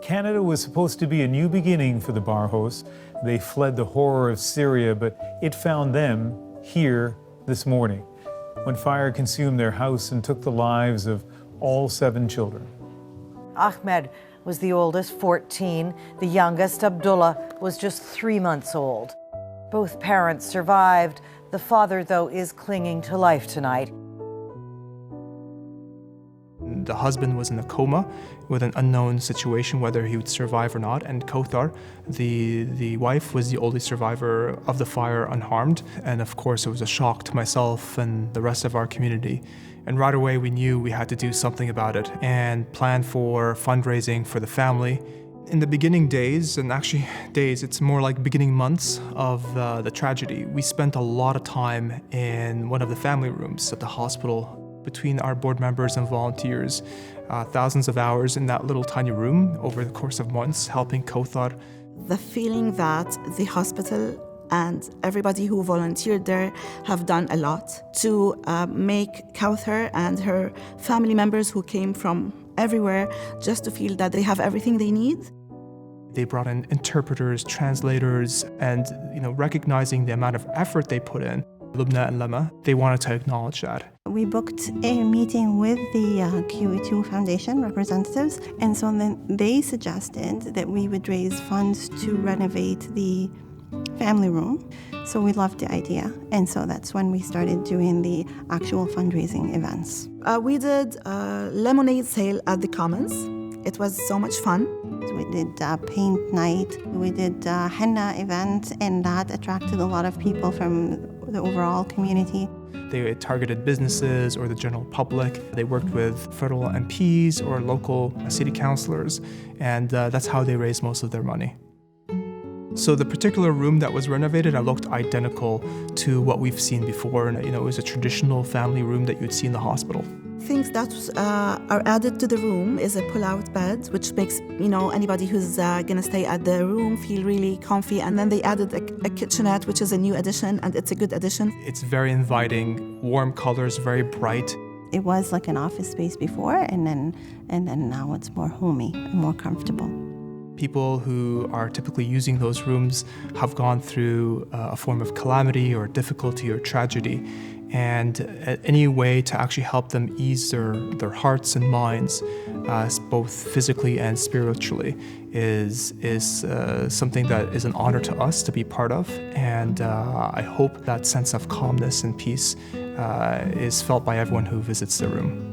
Canada was supposed to be a new beginning for the Barhos. They fled the horror of Syria, but it found them here this morning when fire consumed their house and took the lives of all 7 children. Ahmed was the oldest, 14. The youngest, Abdullah, was just 3 months old. Both parents survived. The father, though, is clinging to life tonight. The husband was in a coma with an unknown situation, whether he would survive or not. And Kauthar, the wife, was the only survivor of the fire unharmed. And of course, it was a shock to myself and the rest of our community. And right away, we knew we had to do something about it and plan for fundraising for the family. In the beginning days, and actually days, it's more like beginning months of the tragedy, we spent a lot of time in one of the family rooms at the hospital between our board members and volunteers, thousands of hours in that little tiny room over the course of months, helping Kauthar. The feeling that the hospital and everybody who volunteered there have done a lot to make Kauthar and her family members who came from everywhere just to feel that they have everything they need. They brought in interpreters, translators, and recognizing the amount of effort they put in. Lubna and Lama, they wanted to acknowledge that. We booked a meeting with the QE2 Foundation representatives, and so then they suggested that we would raise funds to renovate the family room. So we loved the idea, and so that's when we started doing the actual fundraising events. We did a lemonade sale at the Commons. It was so much fun. We did paint night, we did henna event, and that attracted a lot of people from the overall community. They targeted businesses or the general public. They worked with federal MPs or local city councillors, and that's how they raised most of their money. So the particular room that was renovated looked identical to what we've seen before. And, it was a traditional family room that you'd see in the hospital. Things that are added to the room is a pull-out bed, which makes anybody who's gonna stay at the room feel really comfy. And then they added a kitchenette, which is a new addition, and it's a good addition. It's very inviting, warm colors, very bright. It was like an office space before, and then now it's more homey and more comfortable. People who are typically using those rooms have gone through a form of calamity or difficulty or tragedy. And any way to actually help them ease their hearts and minds, both physically and spiritually, is something that is an honor to us to be part of. And I hope that sense of calmness and peace is felt by everyone who visits the room.